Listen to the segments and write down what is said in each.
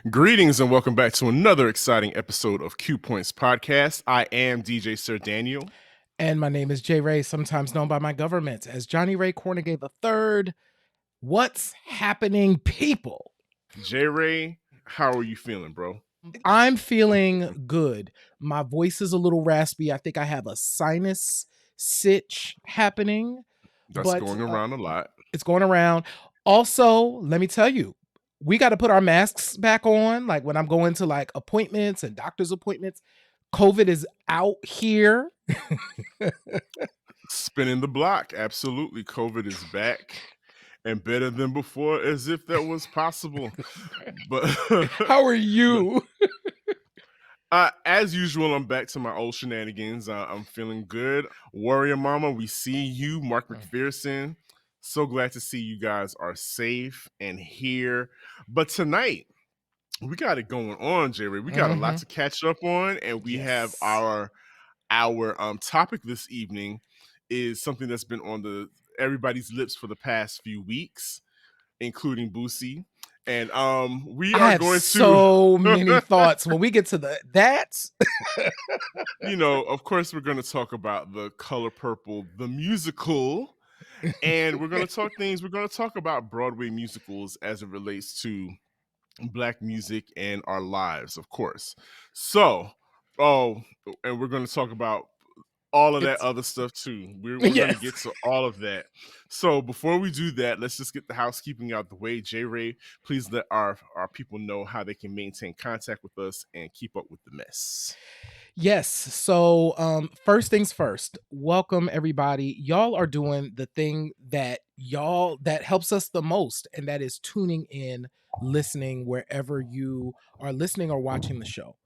Greetings and welcome back to another exciting episode of Q Points Podcast. I am DJ Sir Daniel. And my name is J. Ray, sometimes known by my government as Johnny Ray Cornegay III. What's happening, people? J. Ray, how are you feeling, bro? I'm feeling good. My voice is a little raspy. I think I have a sinus sitch happening. That's going around a lot. It's going around. Also, let me tell you, we got to put our masks back on. Like when I'm going to like appointments and doctor's appointments, COVID is out here. Spinning the block. Absolutely. COVID is back and better than before, as if that was possible. But how are you? As usual, I'm back to my old shenanigans. I'm feeling good. Warrior Mama, we see you. Mark McPherson. So glad to see you guys are safe and here. But tonight, we got it going on, Jerry. We got a lot to catch up on, and we have our topic this evening is something that's been on everybody's lips for the past few weeks, including Boosie. And we are going to so many thoughts when we get to that. Of course, we're going to talk about The Color Purple, the musical. And we're going to talk about Broadway musicals as it relates to Black music and our lives, of course. So, and we're going to talk about all of that other stuff too. We're going to get to all of that. So before we do that, let's just get the housekeeping out the way. J. Ray, please let our people know how they can maintain contact with us and keep up with the mess. Yes. So first things first, welcome everybody. Y'all are doing the thing that helps us the most, and that is tuning in, listening wherever you are listening or watching the show.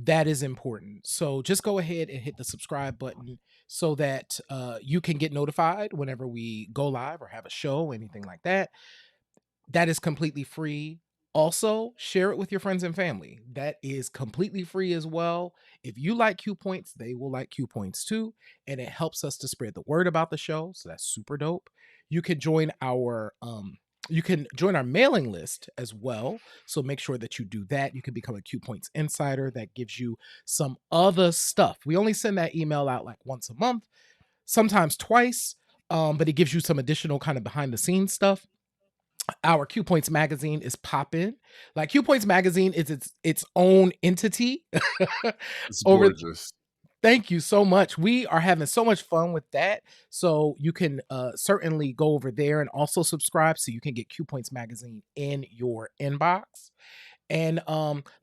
That is important. So just go ahead and hit the subscribe button so that you can get notified whenever we go live or have a show, anything like that. That is completely free. Also, share it with your friends and family. That is completely free as well. If you like Q Points, they will like Q Points too. And it helps us to spread the word about the show. So that's super dope. You can join our mailing list as well. So make sure that you do that. You can become a Q Points insider. That gives you some other stuff. We only send that email out like once a month, sometimes twice. But it gives you some additional kind of behind the scenes stuff. Our Q Points magazine is popping. Like Q Points magazine is its own entity. It's gorgeous. Thank you so much. We are having so much fun with that. So you can certainly go over there and also subscribe so you can get Q Points magazine in your inbox. And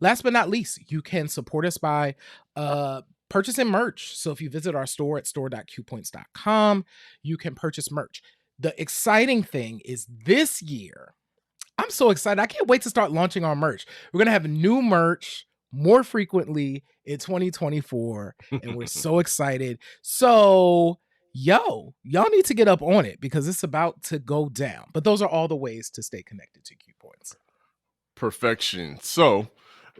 last but not least, you can support us by purchasing merch. So if you visit our store at store.qpoints.com, you can purchase merch. The exciting thing is this year, I'm so excited. I can't wait to start launching our merch. We're going to have new merch more frequently in 2024, and we're so excited. So, y'all need to get up on it because it's about to go down. But those are all the ways to stay connected to Q Points. Perfection. So,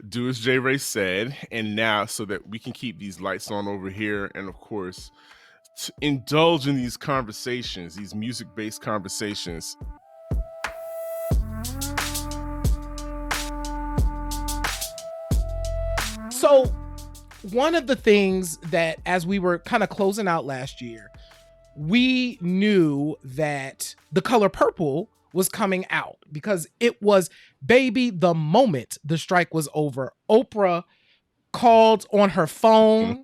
do as J. Ray said, and now so that we can keep these lights on over here, and of course, to indulge in these conversations, these music-based conversations. So one of the things that as we were kind of closing out last year, we knew that The Color Purple was coming out because it was, baby, the moment the strike was over, Oprah called on her phone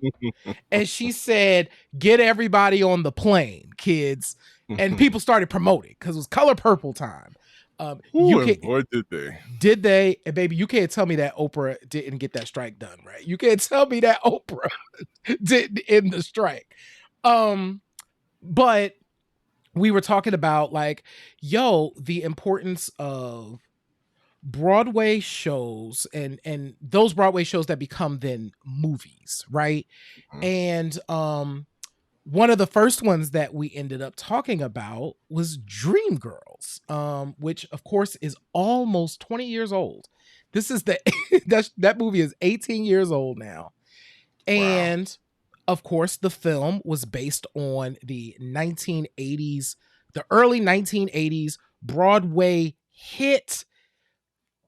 and she said, get everybody on the plane, kids. And people started promoting because it was Color Purple time. Boy, did they. Did they? And baby, you can't tell me that Oprah didn't get that strike done, right? You can't tell me that Oprah didn't end the strike. But we were talking about like, the importance of Broadway shows and those Broadway shows that become then movies, right? And one of the first ones that we ended up talking about was Dreamgirls, which of course is almost 20 years old. This is that movie is 18 years old now. And of course, the film was based on the early 1980s Broadway hit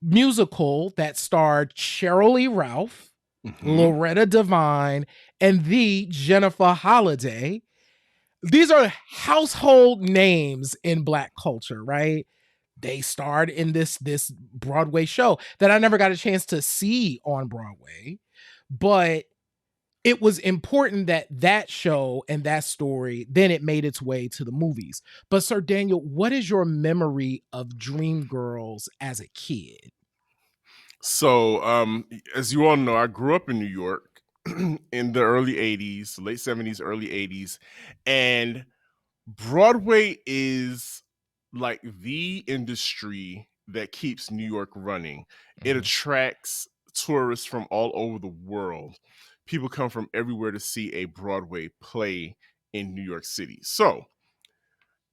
musical that starred Cheryl Lee Ralph, Hmm. Loretta Devine, and the Jennifer Holliday. These are household names in Black culture, right? They starred in this Broadway show that I never got a chance to see on Broadway, but it was important that that show and that story then it made its way to the movies. But Sir Daniel, what is your memory of Dreamgirls as a kid? So, as you all know, I grew up in New York in the early 80s, late 70s, early 80s. And Broadway is like the industry that keeps New York running. It Mhm, attracts tourists from all over the world. People come from everywhere to see a Broadway play in New York City. So,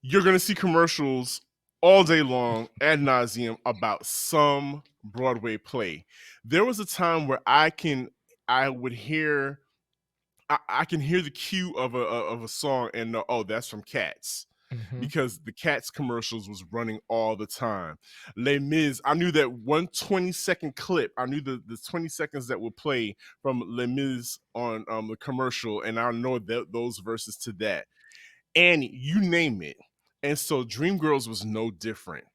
you're going to see commercials all day long ad nauseum about some Broadway play. There was a time where I would hear I can hear the cue of a song and know, oh, that's from Cats, mhm, because the Cats commercials was running all the time. Les Mis, I knew that 1 20-second clip. I knew the 20 seconds that would play from Les Mis on the commercial, and I know that those verses to that. And you name it. And so Dreamgirls was no different.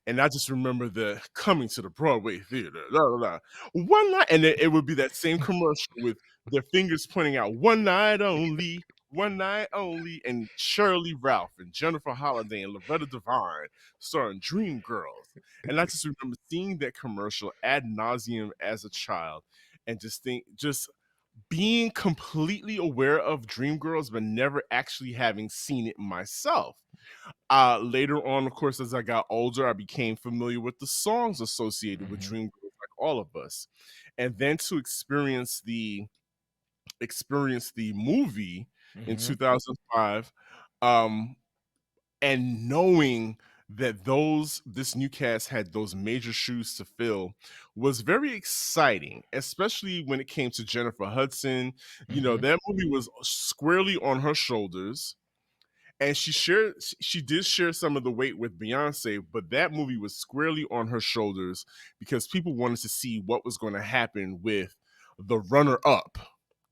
And I just remember the coming to the Broadway theater, la, la, la. One night, and it would be that same commercial with their fingers pointing out, one night only, and Shirley Ralph and Jennifer Holliday and Loretta Devine starring Dreamgirls. And I just remember seeing that commercial ad nauseum as a child, and just being completely aware of Dreamgirls, but never actually having seen it myself. Later on, of course, as I got older, I became familiar with the songs associated with mhm, Dreamgirls, like all of us. And then to experience the movie in mhm, 2005, um, and knowing that those this new cast had those major shoes to fill was very exciting, especially when it came to Jennifer Hudson. You know, mhm. that movie was squarely on her shoulders, and she did share some of the weight with Beyonce, but that movie was squarely on her shoulders because people wanted to see what was going to happen with the runner up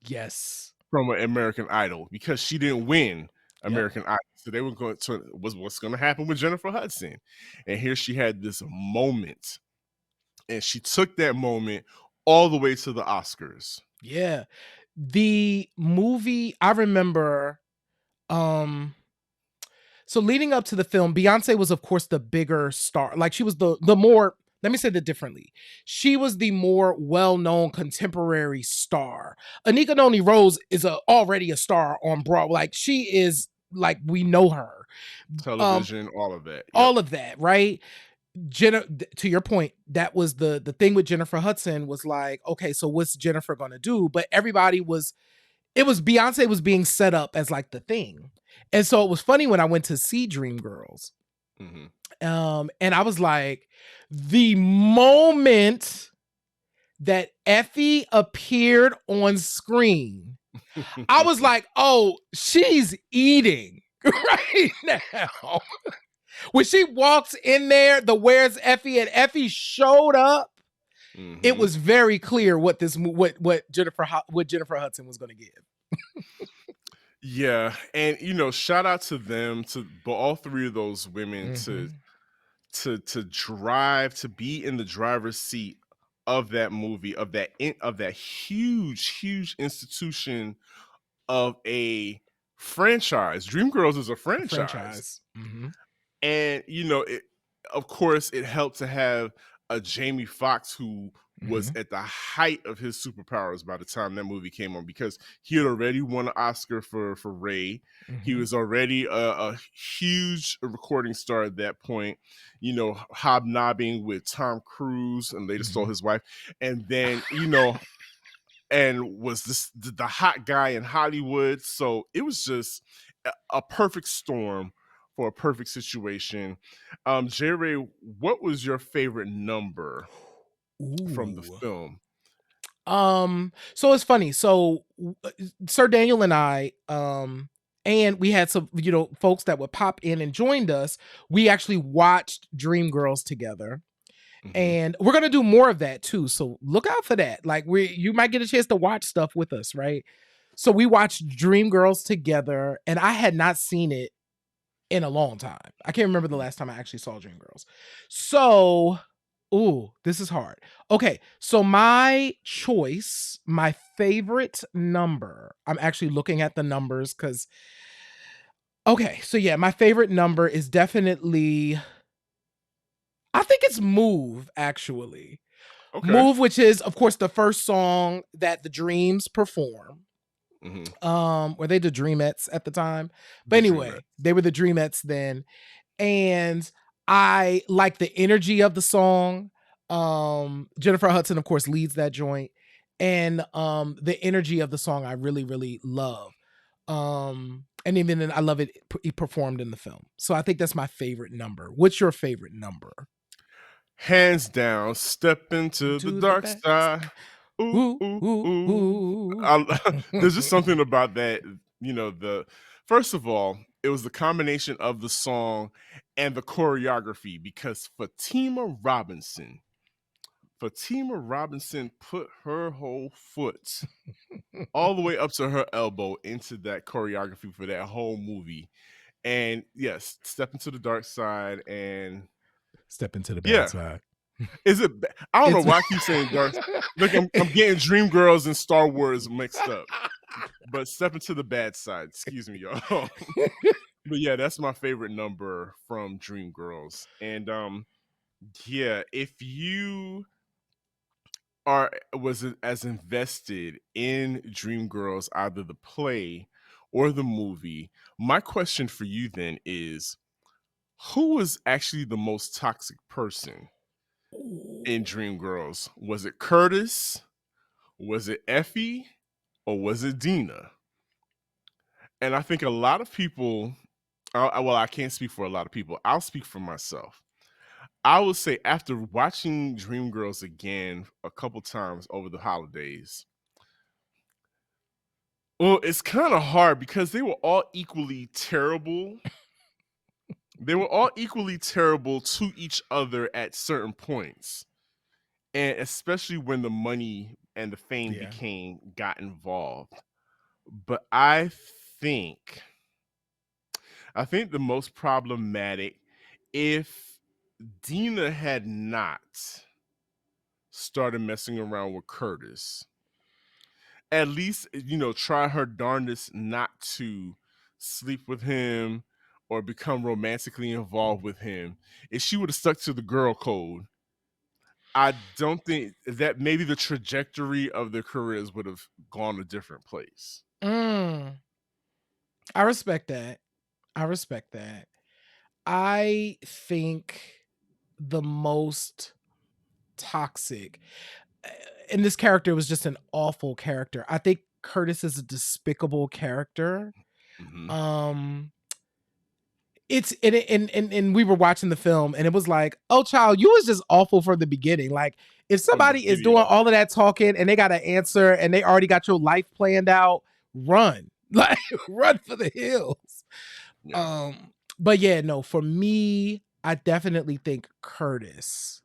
Yes. from American Idol, because she didn't win Yep. American Idol. So they were going to what's going to happen with Jennifer Hudson. And here she had this moment, and she took that moment all the way to the Oscars. Yeah. The movie, I remember, um so leading up to the film, Beyonce was of course the bigger star. Like she was the more, let me say that differently. She was the more well-known contemporary star. Anika Noni Rose is already a star on Broadway. Like she is, like we know her. Um Television, all of that. Yep. all of that, right? To your point, that was the thing with Jennifer Hudson was like, okay, so what's Jennifer gonna do? But everybody was, it was Beyonce was being set up as like the thing. And so it was funny when I went to see Dreamgirls. Hmm. And I was like, the moment that Effie appeared on screen, I was like, oh, she's eating right now. When she walks in there, the where's Effie, and Effie showed up, it Hmm. was very clear what what Jennifer Hudson was going to give. Yeah, and shout out to them, to all three of those women, to Mhm, drive, to be in the driver's seat of that movie, of that huge institution of a franchise. Dreamgirls is a a franchise. franchise. Mhm, And of course, it helped to have a Jamie Foxx who was mhm, at the height of his superpowers by the time that movie came on, because he had already won an Oscar for Ray. He mhm, was already a huge recording star at that point, hobnobbing with Tom Cruise and later stole mhm. his wife. And then, and was the hot guy in Hollywood. So it was just a perfect storm for a perfect situation. J Ray, what was your favorite number from the Ooh. film? So it's funny. So Sir Daniel and I, and we had some, folks that would pop in and joined us. We actually watched Dreamgirls together. Hmm. And we're gonna do more of that too. So look out for that. Like you might get a chance to watch stuff with us, right? So we watched Dreamgirls together, and I had not seen it in a long time. I can't remember the last time I actually saw Dreamgirls. So, ooh, this is hard. Okay, so my choice, my favorite number. I'm actually looking at the numbers because okay, so yeah, my favorite number is definitely I think it's Move, actually. Okay. Move, which is, of course, the first song that the Dreams perform. Hmm. Were they the Dreamettes at the time? But The anyway, Dreamettes. they were the Dreamettes then. And I like the energy of the song. Jennifer Hudson, of course, leads that joint. And the energy of the song I really, really love. And even then, I love it performed in the film. So I think that's my favorite number. What's your favorite number? Hands down, step into the To the dark back. side. Ooh, Ooh, ooh, ooh, ooh. ooh. There's just something about that, the first of all, it was the combination of the song and the choreography because Fatima Robinson put her whole foot all the way up to her elbow into that choreography for that whole movie. And yes, step into the dark side and Step into the bad yeah. side. Is it I don't know It's why I keep saying dark. Look, I'm getting Dreamgirls and Star Wars mixed up. But step into the bad side. Excuse me, y'all. But yeah, that's my favorite number from Dreamgirls. And yeah, if you are was as invested in Dreamgirls, either the play or the movie, my question for you then is who was actually the most toxic person in Dreamgirls? Was it Curtis? Was it Effie? Or was it Dina? And I think a lot of people, well, I can't speak for a lot of people. I'll speak for myself. I would say after watching Dreamgirls again a couple times over the holidays, well, it's kind of hard because they were all equally terrible. They were all equally terrible to each other at certain points. And especially when the money and the fame yeah. got involved. But I think the most problematic if Dina had not started messing around with Curtis, at least try her darndest not to sleep with him or become romantically involved with him. If she would have stuck to the girl code, I don't think that maybe the trajectory of their careers would have gone a different place. Mm, I respect that. I respect that. I think the most toxic, uh, and this character was just an awful character. I think Curtis is a despicable character. Hmm. Um, it's and we were watching the film and it was like, oh child, you was just awful from the beginning. Like if From the somebody is doing video. all of that talking and they got an answer and they already got your life planned out, run. Like run for the hills. Yeah. Um, but yeah, no, for me, I definitely think Curtis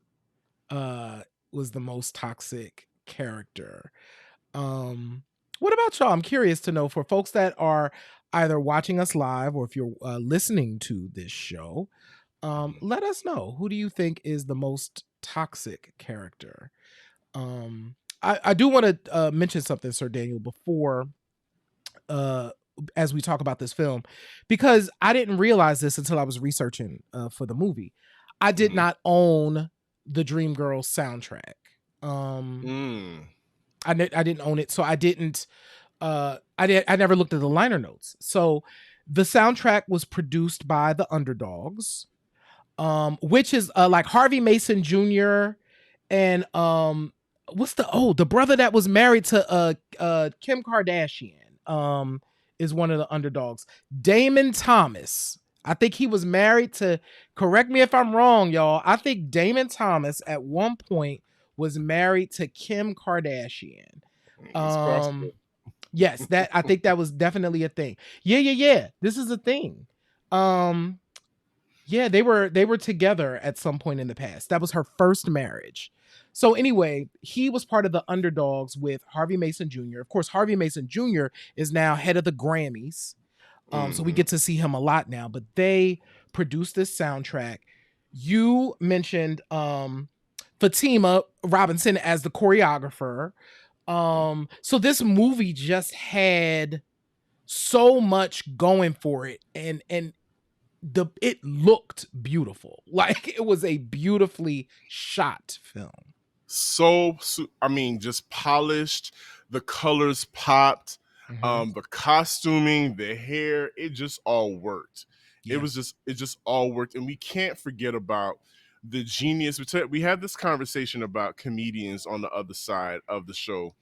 uh was the most toxic character. Um, what about y'all? I'm curious to know for folks that are either watching us live or if you're listening to this show, Mhm. let us know, who do you think is the most toxic character? Um, I do want to mention something, Sir Daniel, before uh as we talk about this film, because I didn't realize this until I was researching for the movie. I did Mhm. not own the Dreamgirls soundtrack. Um, Mm. I didn't own it, so I never looked at the liner notes. So the soundtrack was produced by the Underdogs, which is like Harvey Mason Jr. and what's the brother that was married to Kim Kardashian, is one of the Underdogs. Damon Thomas. I think he was married to, correct me if I'm wrong, y'all. I think Damon Thomas at one point was married to Kim Kardashian. It's possible. Um, yes, that I think that was definitely a thing. Yeah, yeah, yeah. This is a thing. Um, Yeah, they were together at some point in the past. That was her first marriage. So anyway, he was part of the Underdogs with Harvey Mason Jr. Of course, Harvey Mason Jr. is now head of the Grammys. So we Mhm. get to see him a lot now, but they produced this soundtrack. You mentioned Fatima Robinson as the choreographer. So this movie just had so much going for it, and it looked beautiful. Like it was a beautifully shot film. I mean, just polished. The colors popped. Mhm. The costuming, the hair, it just all worked. Yeah. It just all worked, and we can't forget about the genius. We had this conversation about comedians on the other side of the show,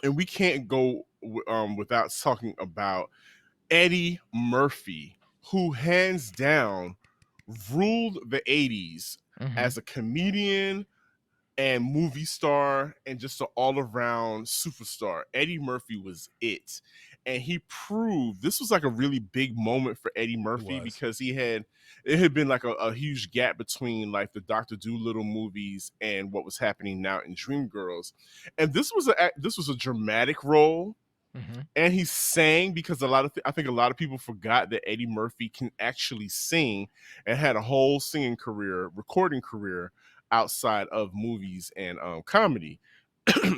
and we can't go without talking about Eddie Murphy, who hands down ruled the '80s Mhm. as a comedian and movie star and just an all-around superstar. Eddie Murphy was it. And he proved this was like a really big moment for Eddie It Murphy was. because it had been like a huge gap between like the Dr. Dolittle movies and what was happening now in Dreamgirls. And this was a dramatic role, Mhm. and he sang because I think a lot of people forgot that Eddie Murphy can actually sing and had a whole singing career, recording career outside of movies and comedy.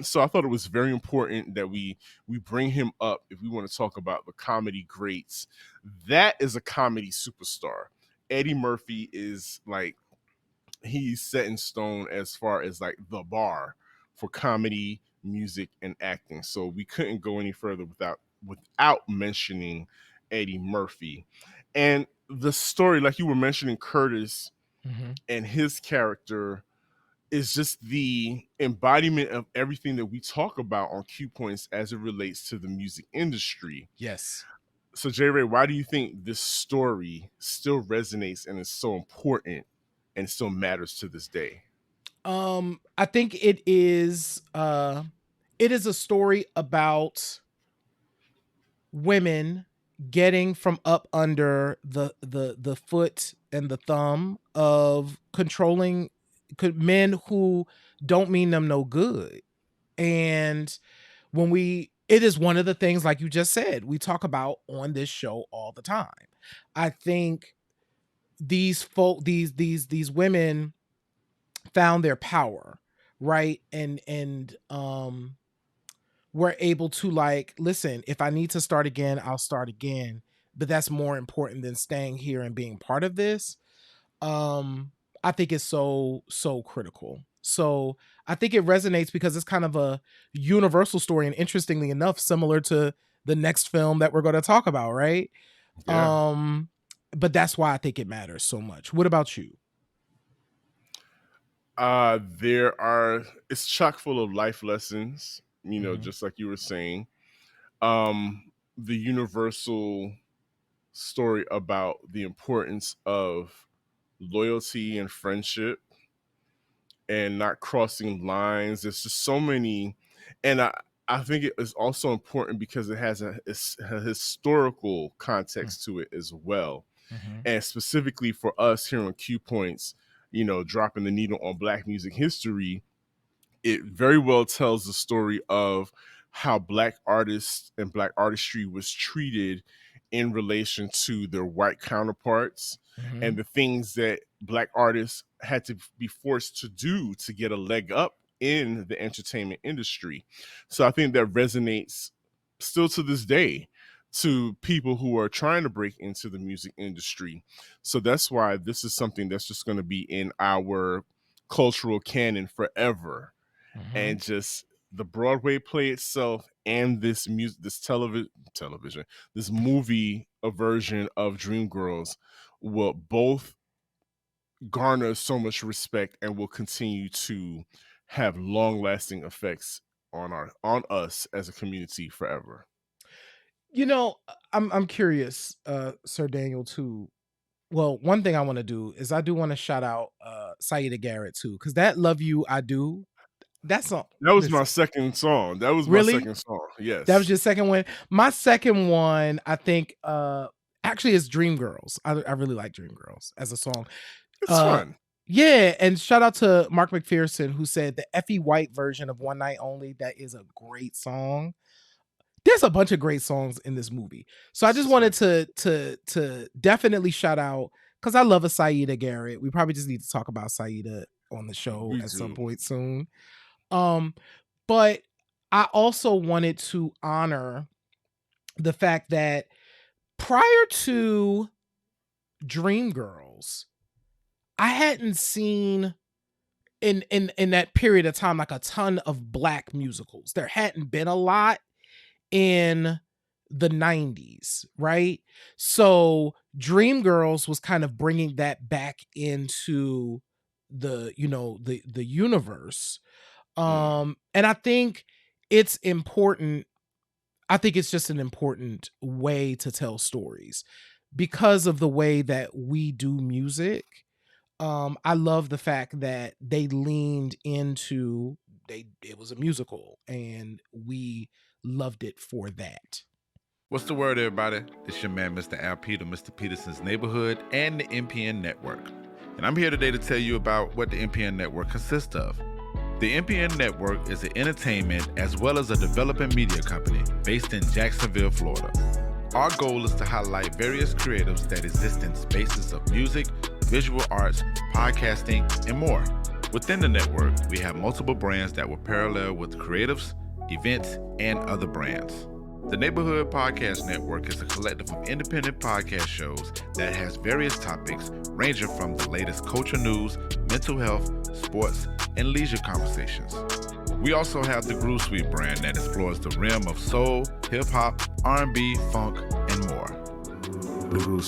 So I thought it was very important that we bring him up if we want to talk about the comedy greats. That is a comedy superstar. Eddie Murphy is like he's set in stone as far as like the bar for comedy, music, and acting. So we couldn't go any further without mentioning Eddie Murphy. And the story, like you were mentioning, Curtis Mhm. and his character is just the embodiment of everything that we talk about on Q Points as it relates to the music industry. Yes. So, J Ray, why do you think this story still resonates and is so important and still matters to this day? I think it is a story about women getting from up under the foot and the thumb of controlling men who don't mean them no good. And when we it is one of the things, like you just said, we talk about on this show all the time. I think these women found their power, right? And were able to, like, listen, if I need to start again, I'll start again, but that's more important than staying here and being part of this. um I think it's so critical. So I think it resonates because it's kind of a universal story, and interestingly enough, similar to the next film that we're going to talk about, right? Yeah. um but that's why I think it matters so much. What about you? There are it's chock full of life lessons, Hmm. just like you were saying. The universal story about the importance of loyalty and friendship and not crossing lines. There's just so many, and I think it is also important because it has a historical context to it as well, Hmm. and specifically for us here on Q Points, dropping the needle on Black music history. It very well tells the story of how Black artists and Black artistry was treated in relation to their white counterparts Hmm. and the things that Black artists had to be forced to do to get a leg up in the entertainment industry. So I think that resonates still to this day to people who are trying to break into the music industry. So that's why this is something that's just going to be in our cultural canon forever. Hmm. And just the Broadway play itself and this music, this television, this movie, a version of Dreamgirls will both garner so much respect and will continue to have long lasting effects on us as a community forever. I'm curious, Sir Daniel, too. Well, one thing I want to do is I do want to shout out Saida Garrett too, because that "Love You I Do," that song. That was my Listen, second song. That was my really, second song. that was Yes. your second one. My second one, I think, Actually, it's Dreamgirls. I really like Dreamgirls as a song. It's Uh, fun. yeah, and shout out to Mark McPherson who said the Effie White version of One Night Only. That is a great song. There's a bunch of great songs in this movie. So I It's just just wanted fantastic. to definitely shout out because I love a Saida Garrett. We probably just need to talk about Saida on the show We at some do. point soon. Um, but I also wanted to honor the fact that prior to Dreamgirls, I hadn't seen in that period of time like a ton of black musicals. There hadn't been a lot in the 90s, right? So Dreamgirls was kind of bringing that back into the universe. Mm. And I think it's important. I think it's just an important way to tell stories because of the way that we do music. I love the fact that they leaned into it was a musical and we loved it for that. What's the word, everybody? This your man, Mr. Al Peter, Mr. Peterson's Neighborhood, and the MPN Network. And I'm here today to tell you about what the MPN Network consists of. The MPN Network is an entertainment as well as a developing media company based in Jacksonville, Florida. Our goal is to highlight various creatives that exist in spaces of music, visual arts, podcasting, and more. Within the network, we have multiple brands that will parallel with creatives, events, and other brands. The Neighborhood Podcast Network is a collective of independent podcast shows that has various topics ranging from the latest culture news, mental health, sports, and leisure conversations. We also have the Groove Suite brand that explores the realm of soul, hip-hop, R&B, funk, and more. The Groove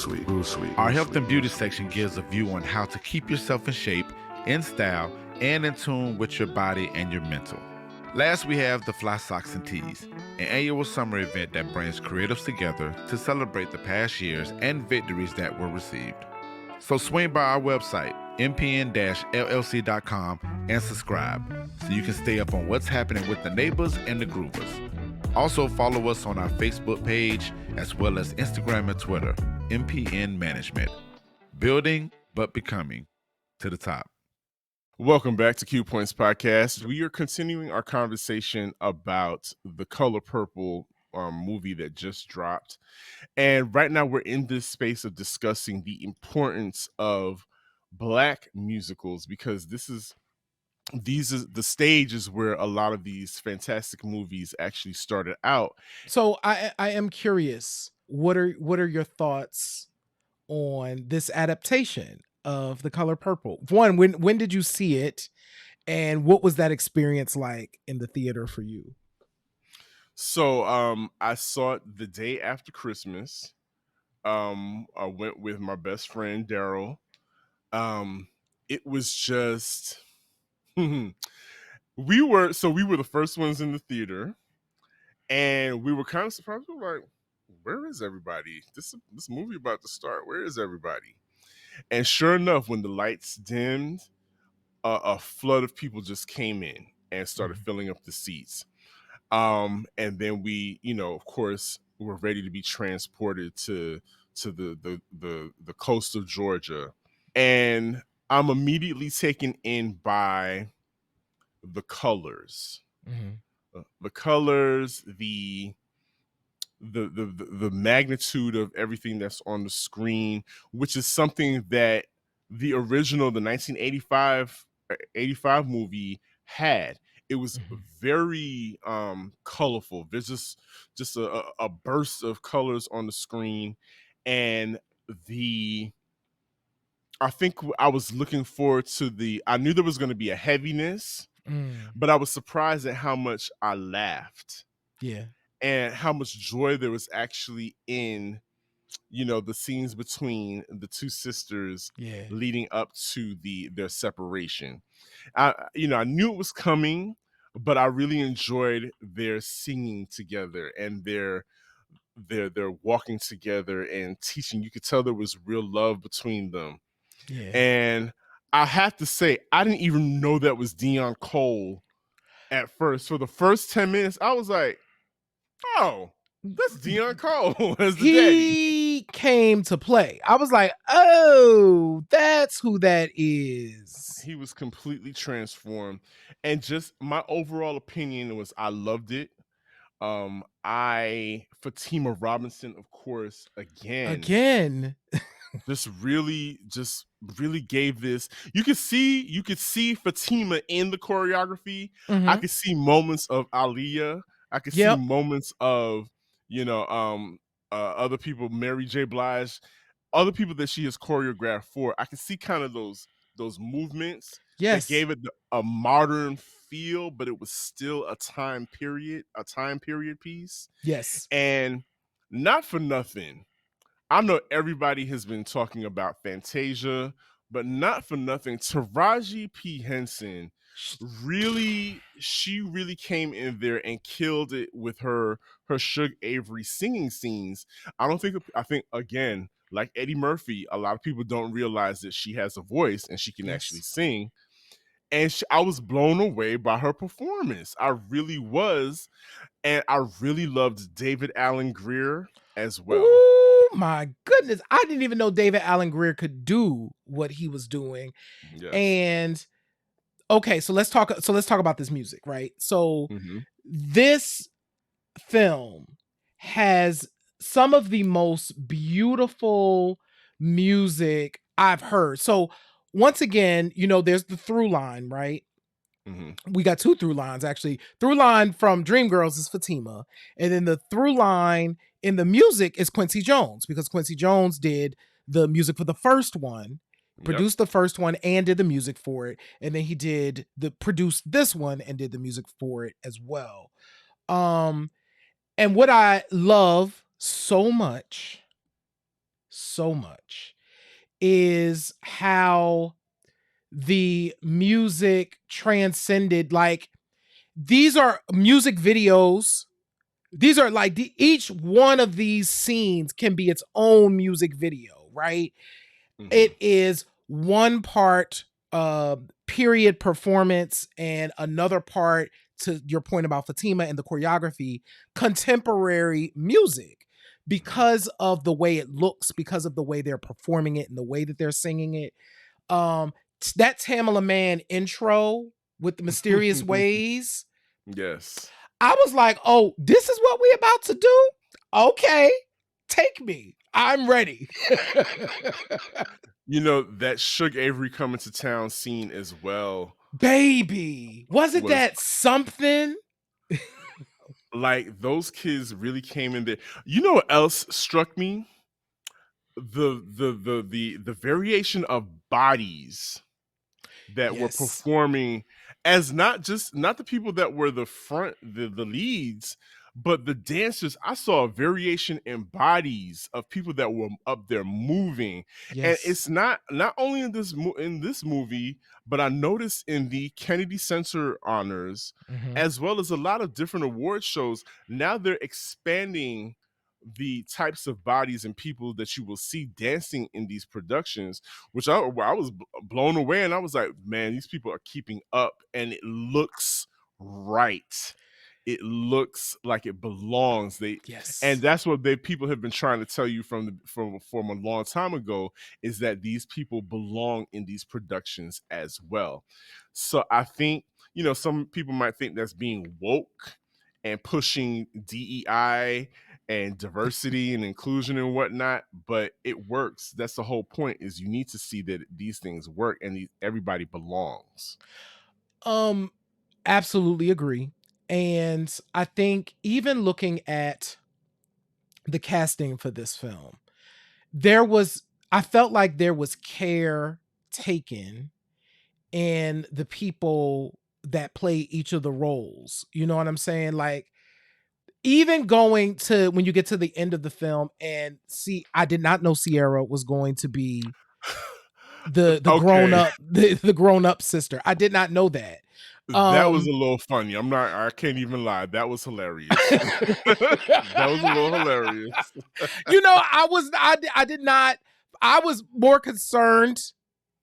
Suite. Our health and beauty section gives a view on how to keep yourself in shape, in style, and in tune with your body and your mental. Last, we have the Fly Socks and Tees, an annual summer event that brings creatives together to celebrate the past years and victories that were received. So swing by our website, mpn-llc.com, and subscribe so you can stay up on what's happening with the neighbors and the groovers. Also follow us on our Facebook page as well as Instagram and Twitter, MPN Management. Building but becoming to the top. Welcome back to Q Points Podcast. We are continuing our conversation about the Color Purple movie that just dropped. And right now we're in this space of discussing the importance of Black musicals because these is the stage is where a lot of these fantastic movies actually started out. So I am curious, what are your thoughts on this adaptation of The Color Purple? One, when did you see it? And what was that experience like in the theater for you? So I saw it the day after Christmas. I went with my best friend Daryl. It was just we were the first ones in the theater, and we were kind of surprised. We were like, "Where is everybody? This movie about to start. Where is everybody?" And sure enough, when the lights dimmed, a flood of people just came in and started filling up the seats. And then we, of course, were ready to be transported to the coast of Georgia, and I'm immediately taken in by the colors, Mhm. the colors, the magnitude of everything that's on the screen, which is something that the 1985 movie had. It was Mhm. very colorful. There's just a burst of colors on the screen, and the I think I was looking forward to I knew there was going to be a heaviness, Mm. but I was surprised at how much I laughed Yeah. and how much joy there was actually in the scenes between the two sisters Yeah. leading up to their separation. I knew it was coming, but I really enjoyed their singing together and their walking together and teaching. You could tell there was real love between them. Yeah. And I have to say, I didn't even know that was Dion Cole at first. For the first 10 minutes, I was like, oh, that's Dion Cole as the daddy. came to play. I was like, oh, that's who that is. He was completely transformed. And just my overall opinion was I loved it. Fatima Robinson, of course, Again. just really gave this. You could see Fatima in the choreography. I could see moments of Aliyah. I could see Yep. moments of other people, Mary J. Blige, other people that she has choreographed for. I could see kind of those movements that Yes. gave it a modern feel, but it was still a time period piece. Yes. And not for nothing, I know everybody has been talking about Fantasia, but not for nothing, Taraji P. Henson she really came in there and killed it with her Suge Avery singing scenes. I think again, like Eddie Murphy, a lot of people don't realize that she has a voice and she can actually sing. And I was blown away by her performance. I really was. And I really loved David Alan Grier as well. Oh my goodness. I didn't even know David Alan Grier could do what he was doing. Yes. And okay, so let's talk about this music, right? So this film has some of the most beautiful music I've heard. So once again, there's the through line, right? We got two through lines, actually. Through line from Dreamgirls is Fatima, and then the through line in the music is Quincy Jones, because Quincy Jones did the music for the first one, produced the first one and did the music for it, and then he produced this one and did the music for it as well. And what I love so much is how the music transcended. Like, these are music videos. These are like each one of these scenes can be its own music video, right? It is one part period performance and another part, to your point about Fatima and the choreography, contemporary music, because of the way it looks, because of the way they're performing it and the way that they're singing it. That Tamala Man intro with the mysterious ways. Yes. I was like, oh, this is what we about to do? Okay, take me. I'm ready. That Suge Avery coming to town scene as well. Baby, wasn't that something? Like, those kids really came in there. You know what else struck me? The variation of bodies that were performing, as not the people that were the leads, but the dancers. I saw a variation in bodies of people that were up there moving. And it's not only in this movie, but I noticed in the Kennedy Center Honors, as well as a lot of different award shows, now they're expanding the types of bodies and people that you will see dancing in these productions, which I was blown away. And I was like, man, these people are keeping up, and it looks right. It looks like it belongs. And that's what people have been trying to tell you from a long time ago, is that these people belong in these productions as well. So I think, some people might think that's being woke and pushing DEI and diversity and inclusion and whatnot, but it works. That's the whole point, is you need to see that these things work and everybody belongs. Absolutely agree. And I think even looking at the casting for this film, I felt like there was care taken in the people that play each of the roles. You know what I'm saying? Like, even going to, when you get to the end of the film and see, I did not know Sierra was going to be the grown up sister. I did not know that. That was a little funny. I can't even lie. That was hilarious. That was a little hilarious. I was more concerned.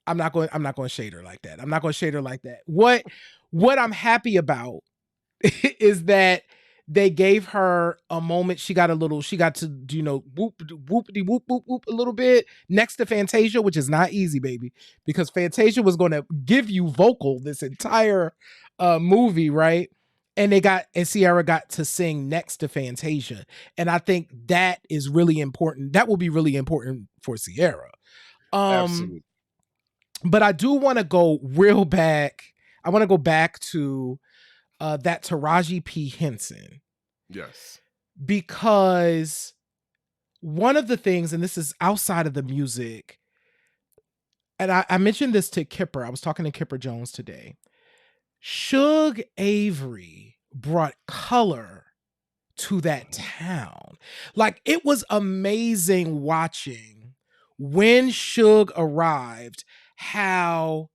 I'm not going to shade her like that. What I'm happy about is that They gave her a moment. She got to, whoopity whoop whoop whoop a little bit next to Fantasia, which is not easy, baby, because Fantasia was going to give you vocal this entire movie, right? And Sierra got to sing next to Fantasia. And I think that is really important. That will be really important for Sierra. Absolutely. But I do want to go real back. I want to go back to that Taraji P. Henson. Yes. Because one of the things, and this is outside of the music, and I mentioned this to Kipper. I was talking to Kipper Jones today. Suge Avery brought color to that town. Like, it was amazing watching when Suge arrived, how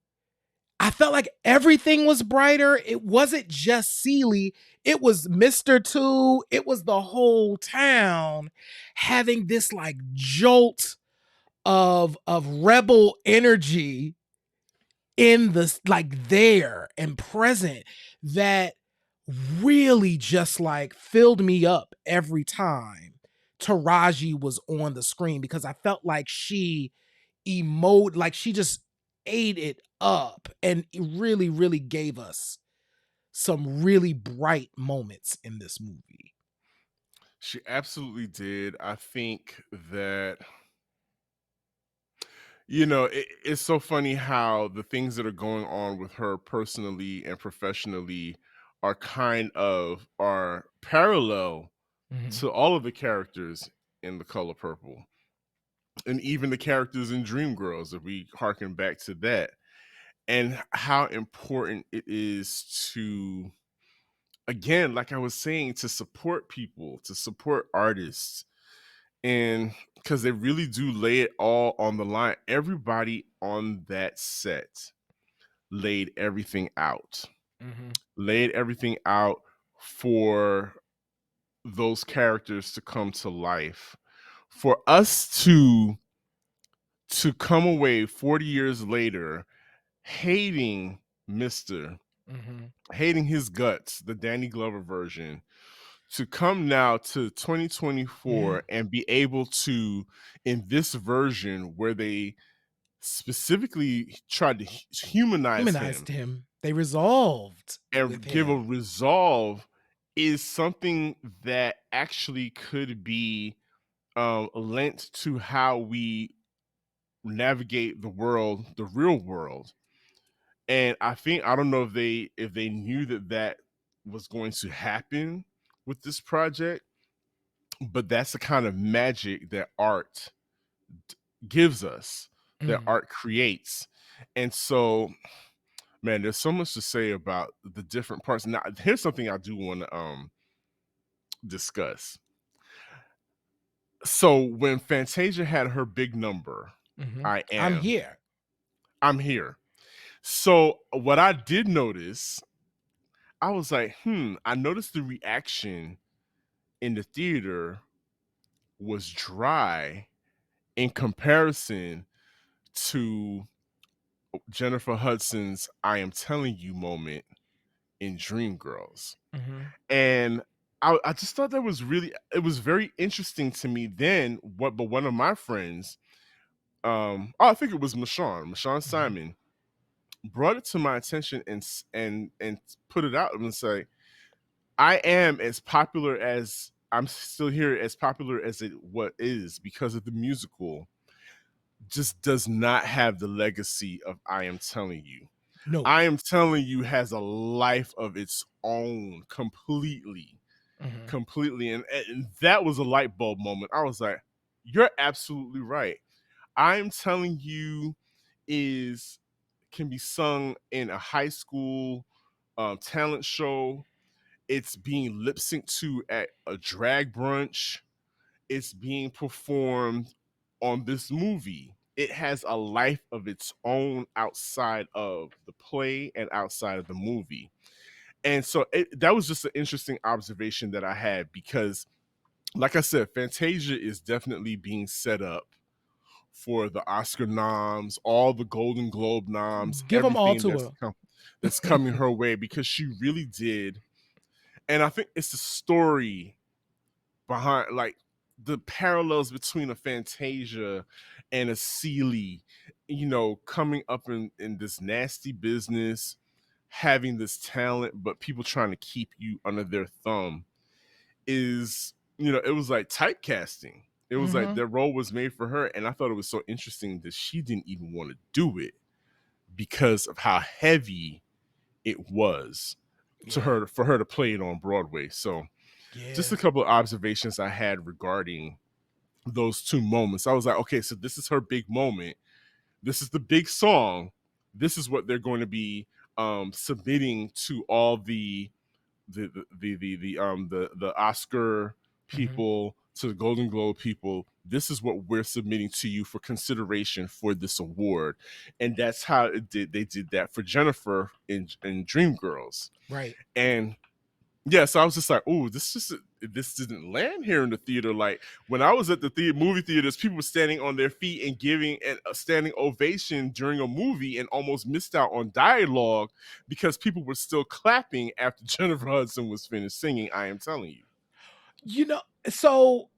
I felt like everything was brighter. It wasn't just Celie. It was Mr. Two. It was the whole town having this like jolt of rebel energy in the like there and present that really just like filled me up every time Taraji was on the screen, because I felt like she like she just ate it up, and it really, really gave us some really bright moments in this movie. She absolutely did. I think that, it's so funny how the things that are going on with her personally and professionally are parallel to all of the characters in The Color Purple, and even the characters in Dreamgirls, if we harken back to that, and how important it is to, again, like I was saying, to support people, to support artists, and because they really do lay it all on the line. Everybody on that set laid everything out, laid everything out for those characters to come to life, for us to come away 40 years later hating Mr. Hating his guts, the Danny Glover version, to come now to 2024 and be able to, in this version where they specifically tried to humanize him They resolved and with give a him. resolve, is something that actually could be lent to how we navigate the world, the real world. And I don't know if they knew that was going to happen with this project, but that's the kind of magic that art gives us, that art creates. And so, man, there's so much to say about the different parts. Now, here's something I do want to discuss. So when Fantasia had her big number, I'm here. I'm here. So what I did notice, I was like, I noticed the reaction in the theater was dry in comparison to Jennifer Hudson's "I Am Telling You" moment in Dreamgirls. And I just thought it was very interesting to me then. But one of my friends, I think it was Michonne Simon, brought it to my attention and put it out and say, I am as popular as I'm still here, as popular as what is, because of the musical, just does not have the legacy of I Am Telling You. No. I Am Telling You has a life of its own completely. And that was a light bulb moment. I was like, you're absolutely right. I Am Telling You can be sung in a high school talent show. It's being lip synced to at a drag brunch. It's being performed on this movie. It has a life of its own outside of the play and outside of the movie. And so that was just an interesting observation that I had, because, like I said, Fantasia is definitely being set up for the Oscar noms, all the Golden Globe noms, Give them all everything to her. that's coming her way, because she really did And I think it's the story behind, like, the parallels between a Fantasia and a Seeley, coming up in this nasty business, having this talent, but people trying to keep you under their thumb is, it was like typecasting. It was like Mm-hmm. their role was made for her. And I thought it was so interesting that she didn't even want to do it because of how heavy it was to Yeah. her, for her to play it on Broadway. So just Yeah. a couple of observations I had regarding those two moments. I was like, okay, so this is her big moment. This is the big song. This is what they're going to be submitting to all the Oscar Mm-hmm. people, to the Golden Globe people. This is what we're submitting to you for consideration for this award. And that's how they did that for Jennifer in Dreamgirls. Right. And yeah, so I was just like, oh, this didn't land here in the theater. Like, when I was at the movie theaters, people were standing on their feet and giving a standing ovation during a movie, and almost missed out on dialogue because people were still clapping after Jennifer Hudson was finished singing. I am telling you. So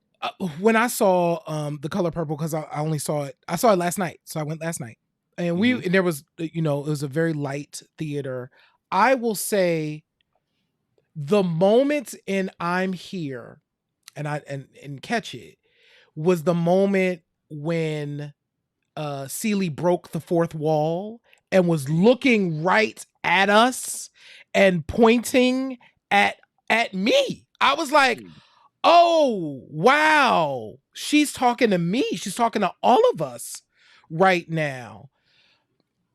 when I saw The Color Purple, because I only saw it, I saw it last night. So I went last night. And Mhm. and there was, it was a very light theater. I will say the moment in I'm Here, and and catch it, was the moment when Seeley broke the fourth wall and was looking right at us and pointing at me. I was like, Mm. oh wow, she's talking to me. She's talking to all of us right now.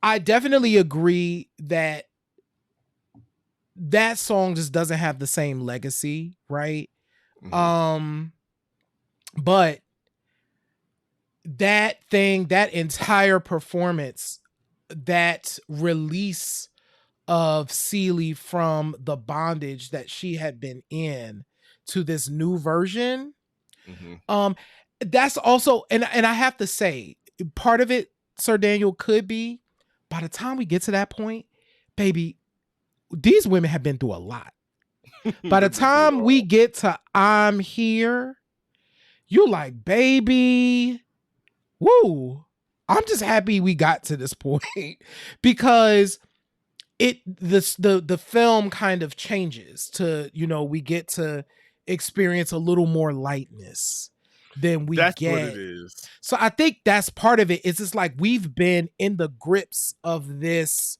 I definitely agree that that song just doesn't have the same legacy, right? Mhm. Um, but that entire performance, that release of Seeley from the bondage that she had been in to this new version, Mhm. um, that's also, and I have to say, part of it, Sir Daniel, could be, by the time we get to that point, baby, these women have been through a lot. By the They've been through it time we all. get to I'm Here, you like, baby, woo. I'm just happy we got to this point because the film kind of changes to, we get to experience a little more lightness than we That's what it get. is. So I think that's part of it. It's just like we've been in the grips of this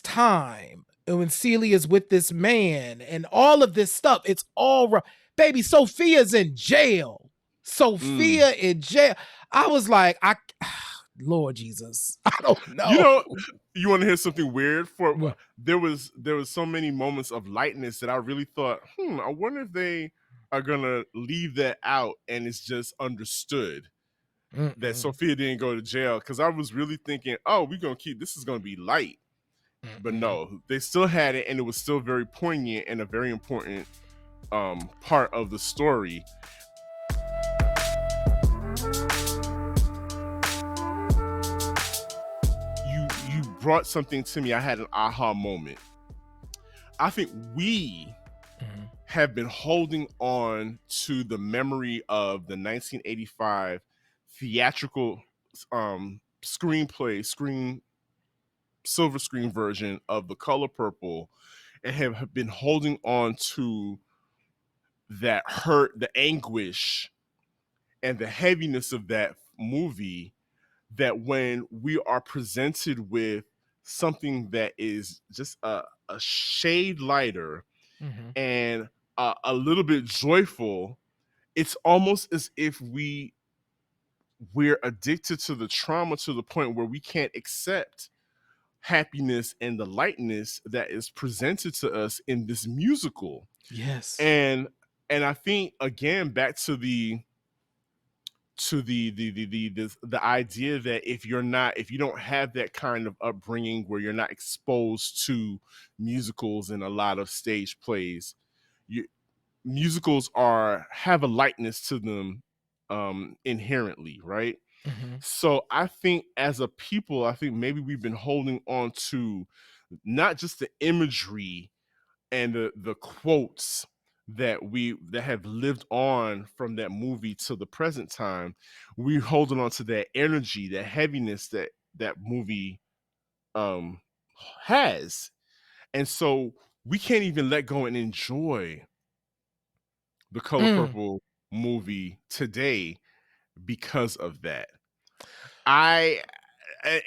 time, and when Celia's with this man and all of this stuff, it's all baby, Sophia's in jail. Mm. Sophia in jail. I was like, Lord Jesus, I don't You know. know, you want to hear something weird? What? There was so many moments of lightness that I really thought, I wonder if they are gonna leave that out and it's just understood that Mm-mm, Sophia didn't go to jail. Because I was really thinking, oh, we're gonna keep this, is gonna be light. But mm-mm. no, they still had it, and it was still very poignant and a very important part of the story. You brought something to me. I had an aha moment. I think we Mhm. have been holding on to the memory of the 1985 theatrical silver screen version of The Color Purple, and have been holding on to that hurt, the anguish, and the heaviness of that movie, that when we are presented with something that is just a shade lighter Mhm. and a little bit joyful, it's almost as if we're addicted to the trauma to the point where we can't accept happiness and the lightness that is presented to us in this musical. Yes. And I think, again, back to the idea that if you don't have that kind of upbringing where you're not exposed to musicals and a lot of stage plays, you musicals have a lightness to them inherently, right? Mhm. So I think, as a people, I think maybe we've been holding on to not just the imagery and the quotes that have lived on from that movie to the present time, we're holding on to that energy, that heaviness that movie um has. And so we can't even let go and enjoy the Color Mm. Purple movie today because of that. I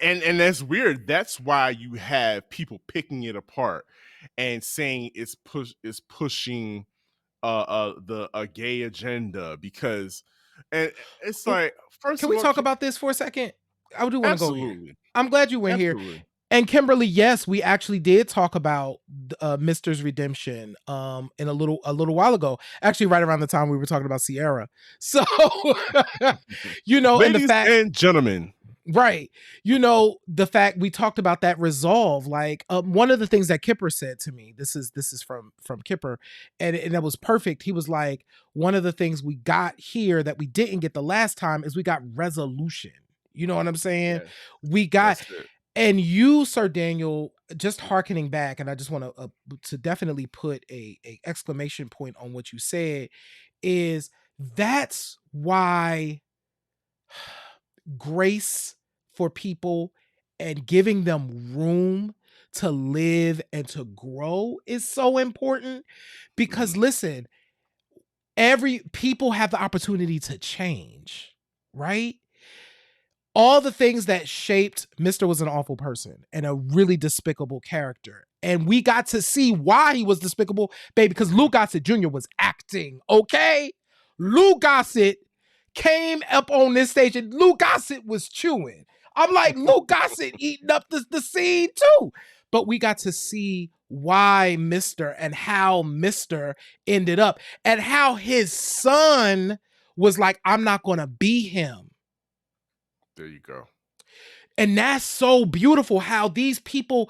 and that's weird. That's why you have people picking it apart and saying it's pushing the a gay agenda, because and it's Oh, like, first can of we all, talk about this for a second? I do want to go here. absolutely, I'm glad you went here. absolutely. And Kimberly, yes, we actually did talk about Mister's redemption in a little while ago. Actually, right around the time we were talking about Sierra. So, and the Ladies fact, and gentlemen, right, the fact we talked about that resolve. Like, one of the things that Kipper said to me. This is from Kipper, and that was perfect. He was like, one of the things we got here that we didn't get the last time is we got resolution. You know what I'm saying? yes, We got, that's it. and you, Sir Daniel, just hearkening back, and I just want to definitely put a exclamation point on what you said. Is that's why grace for people and giving them room to live and to grow is so important. Because Mhm. listen, every people have the opportunity to change, right? All the things that shaped Mr. was an awful person and a really despicable character. And we got to see why he was despicable, baby, because Lou Gossett Jr. was acting, okay? Lou Gossett came up on this stage and Lou Gossett was chewing. I'm like, Lou Gossett eating up the scene too. But we got to see why Mr. and how Mr. ended up and how his son was like, I'm not going to be him. There you go. And that's so beautiful how these people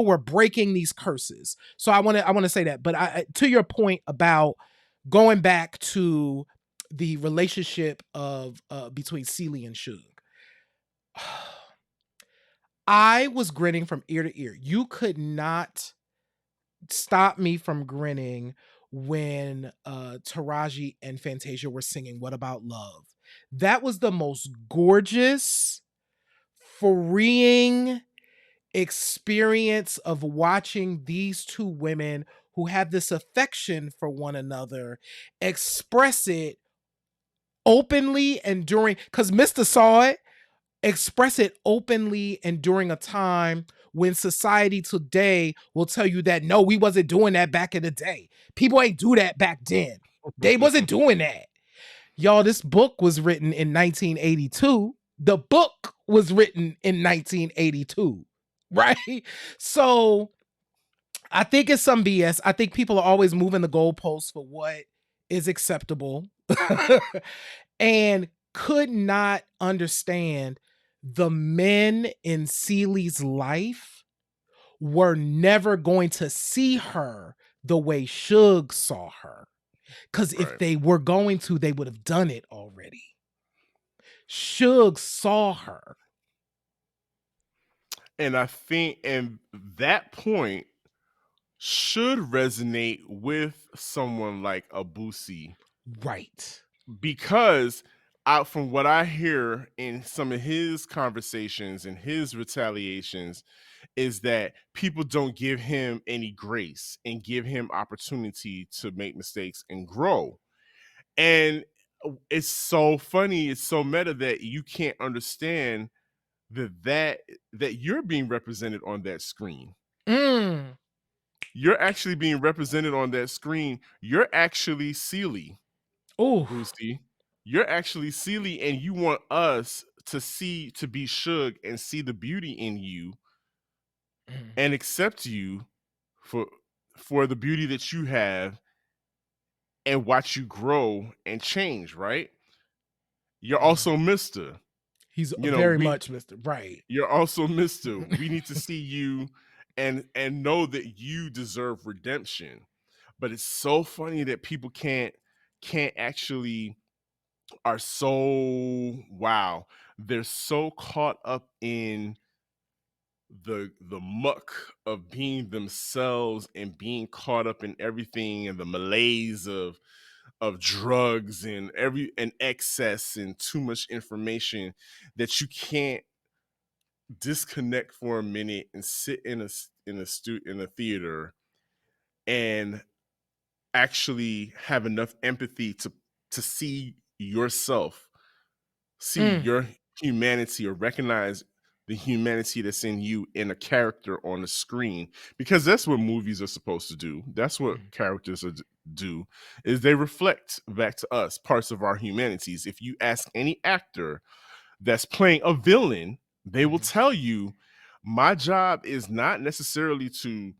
were breaking these curses. So I want to say that. But to your point about going back to the relationship of between Celie and Suge, I was grinning from ear to ear. You could not stop me from grinning when Taraji and Fantasia were singing What About Love. That was the most gorgeous, freeing experience of watching these two women who have this affection for one another express it openly and during, because Mr. saw it, express it openly and during a time when society today will tell you that no, we wasn't doing that back in the day. People ain't do that back then. They wasn't doing that. Y'all, this book was written in 1982. The book was written in 1982, right? So I think it's some BS. I think people are always moving the goalposts for what is acceptable and could not understand the men in Celie's life were never going to see her the way Suge saw her. Because if Right. they were going to, they would have done it already. Suge saw her. And I think, and that point should resonate with someone like Abusi, Right. because from what I hear in some of his conversations and his retaliations, is that people don't give him any grace and give him opportunity to make mistakes and grow. And it's so funny, it's so meta that you can't understand that you're being represented on that screen. Mm. You're actually being represented on that screen. You're actually Celie, Oh. Boosty. You're actually Celie, and you want us to be Suge and see the beauty in you and accept you for the beauty that you have and watch you grow and change, right? You're also Mr. He's You know, very we much Mr. Right. You're also Mr. We need to see you and know that you deserve redemption. But it's so funny that people can't actually, are so, wow, they're so caught up in the muck of being themselves and being caught up in everything and the malaise of drugs and excess and too much information, that you can't disconnect for a minute and sit in a theater and actually have enough empathy to see yourself, see Mm. your humanity, or recognize the humanity that's in you in a character on the screen, because that's what movies are supposed to do. That's what characters do, is they reflect back to us parts of our humanities. If you ask any actor that's playing a villain, they will tell you, my job is not necessarily to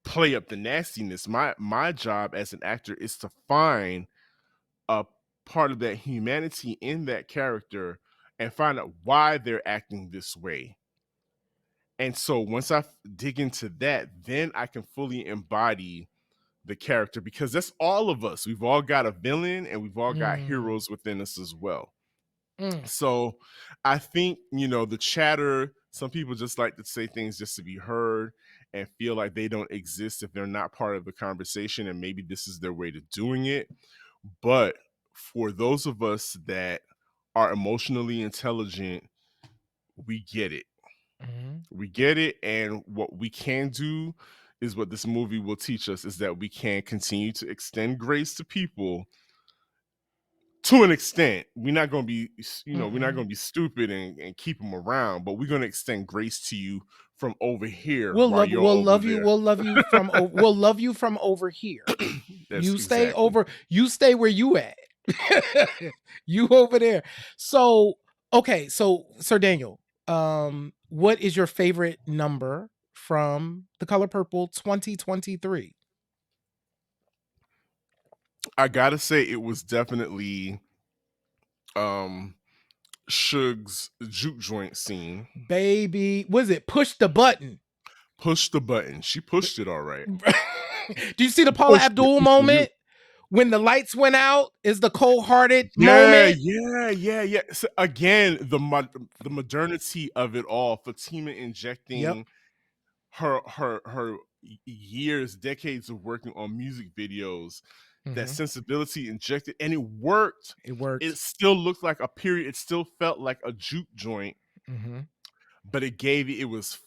play up the nastiness. My job as an actor is to find a part of that humanity in that character and find out why they're acting this way. And so once I dig into that, then I can fully embody the character, because that's all of us. We've all got a villain and we've all got heroes within us as well. So I think, the chatter, some people just like to say things just to be heard and feel like they don't exist if they're not part of the conversation, and maybe this is their way to doing it. But for those of us that are emotionally intelligent, we get it. We get it. And what we can do is what this movie will teach us, is that we can continue to extend grace to people to an extent. We're not going to be, we're not going to be stupid and keep them around, but we're going to extend grace to you from over here while you're over there. We'll love you from we'll love you from over here. That's You stay exactly. you stay where you at. You over there. So, okay, so Sir Daniel, what is your favorite number from The Color Purple 2023? I gotta say, it was definitely Suge's juke joint scene. Baby, was it Push the Button? Push the button. She pushed it all right. Do you see the Paula Pushed Abdul it. moment? When the lights went out, is the cold-hearted Yeah, moment. yeah. So again, the modernity of it all. Fatima injecting her years, decades of working on music videos, that sensibility injected, and it worked. It worked. It still looked like a period. It still felt like a juke joint, but it gave it was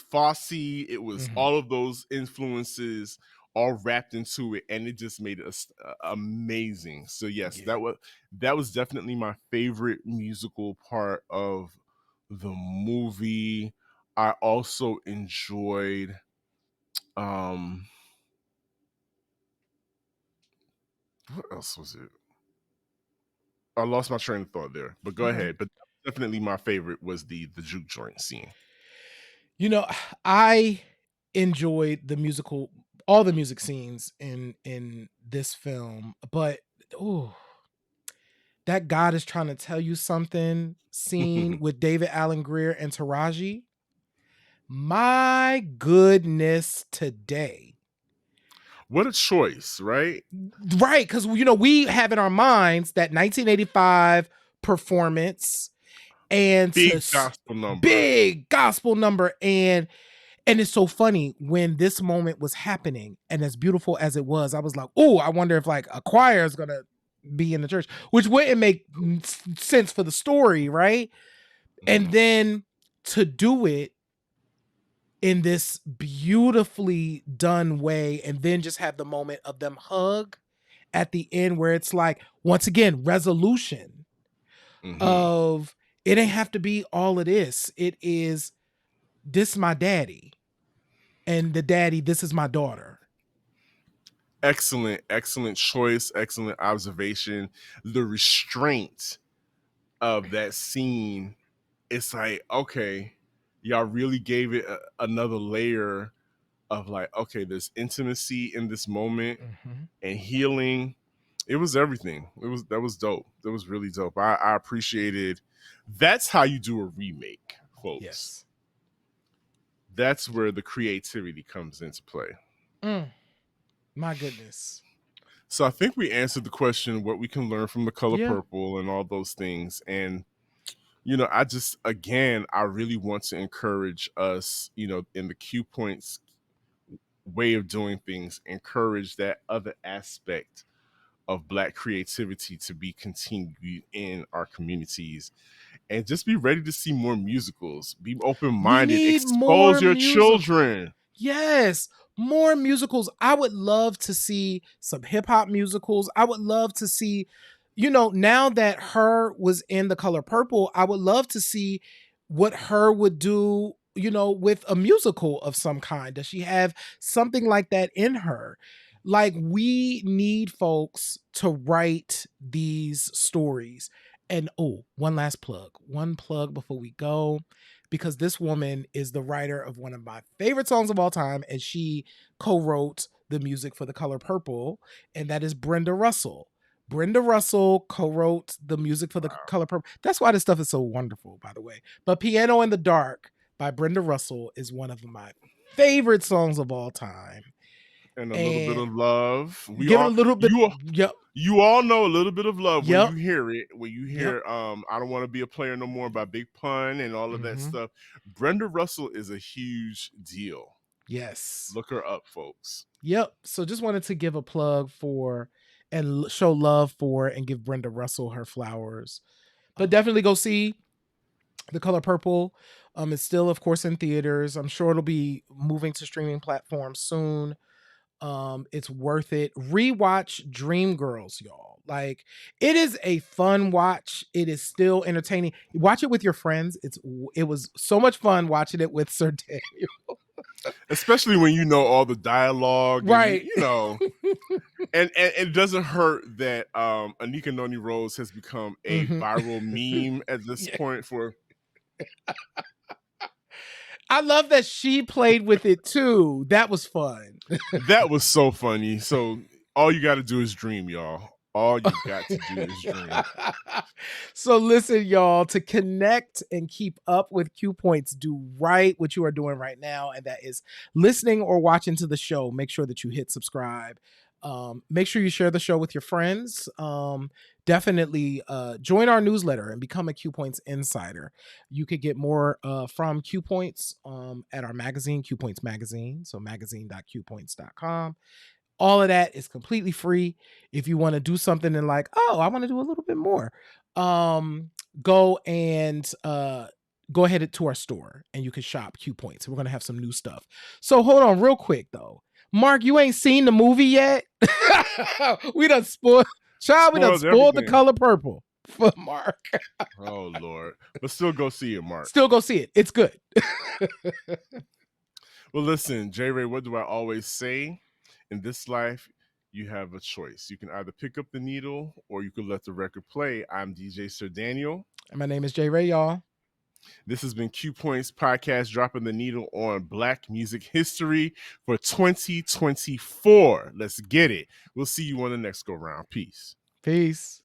Fosse. It was all of those influences all wrapped into it, and it just made it amazing. So yes, that was definitely my favorite musical part of the movie. I also enjoyed what else was it? I lost my train of thought there, but go ahead. But definitely my favorite was the juke joint scene. I enjoyed all the music scenes in this film, but that God is trying to tell you something scene with David Allen Greer and Taraji. My goodness, today. What a choice, right? Right, because we have in our minds that 1985 performance and big gospel number. Big gospel number. And it's so funny, when this moment was happening and as beautiful as it was, I was like, oh, I wonder if like a choir is gonna be in the church, which wouldn't make sense for the story, right? And then to do it in this beautifully done way, and then just have the moment of them hug at the end, where it's like, once again, resolution of, it ain't have to be all of this. It is, this my daddy, and the daddy, this is my daughter. Excellent choice, excellent observation. The restraint of that scene, it's like, okay, y'all really gave it another layer of like, okay, there's intimacy in this moment and healing. It was everything. That was dope. That was really dope. I appreciated. That's how you do a remake, folks. Yes. That's where the creativity comes into play. My goodness. So I think we answered the question, what we can learn from The Color Purple and all those things. And I really want to encourage us, in the Q Points way of doing things, encourage that other aspect of Black creativity to be continued in our communities, and just be ready to see more musicals. Be We open-minded. need Expose more your musicals. children. Yes, more musicals. I would love to see some hip hop musicals. I would love to see, now that Her was in The Color Purple, I would love to see what Her would do, with a musical of some kind. Does she have something like that in her? Like, we need folks to write these stories. And one last plug. One plug before we go, because this woman is the writer of one of my favorite songs of all time, and she co-wrote the music for The Color Purple, and that is Brenda Russell. Brenda Russell co-wrote the music for The Color Purple. That's why this stuff is so wonderful, by the way. But Piano in the Dark by Brenda Russell is one of my favorite songs of all time. And a little bit of love. Give it a little bit. Yep. You all know a little bit of love Yep. when you hear it. When you hear I Don't Want to Be a Player No More by Big Pun and all of that stuff. Brenda Russell is a huge deal. Yes. Look her up, folks. Yep. So just wanted to give a plug for and show love for and give Brenda Russell her flowers. But definitely go see The Color Purple. It's still, of course, in theaters. I'm sure it'll be moving to streaming platforms soon. It's worth it. Rewatch Dreamgirls, y'all. Like, it is a fun watch. It is still entertaining. Watch it with your friends. It was so much fun watching it with Sir Daniel. Especially when you know all the dialogue, right? And it doesn't hurt that Anika Noni Rose has become a viral meme at this point for. I love that she played with it too. That was fun. That was so funny. So all you got to do is dream, y'all. All you got to do is dream. So listen, y'all, to connect and keep up with Q Points, do right what you are doing right now, and that is listening or watching to the show. Make sure that you hit subscribe. Make sure you share the show with your friends. Definitely join our newsletter and become a Q Points insider. You could get more from Q Points at our magazine, Q Points Magazine. So magazine.qpoints.com. All of that is completely free. If you want to do something and like, I want to do a little bit more, go ahead to our store and you can shop Q Points. We're going to have some new stuff. So hold on real quick though. Mark, you ain't seen the movie yet? We done spoiled The Color Purple for Mark. Oh, Lord. But still go see it, Mark. Still go see it. It's good. Well, listen, J. Ray, what do I always say? In this life, you have a choice. You can either pick up the needle or you can let the record play. I'm DJ Sir Daniel. And my name is J. Ray, y'all. This has been Q Points Podcast, dropping the needle on Black music history for 2024. Let's get it. We'll see you on the next go round. Peace. Peace.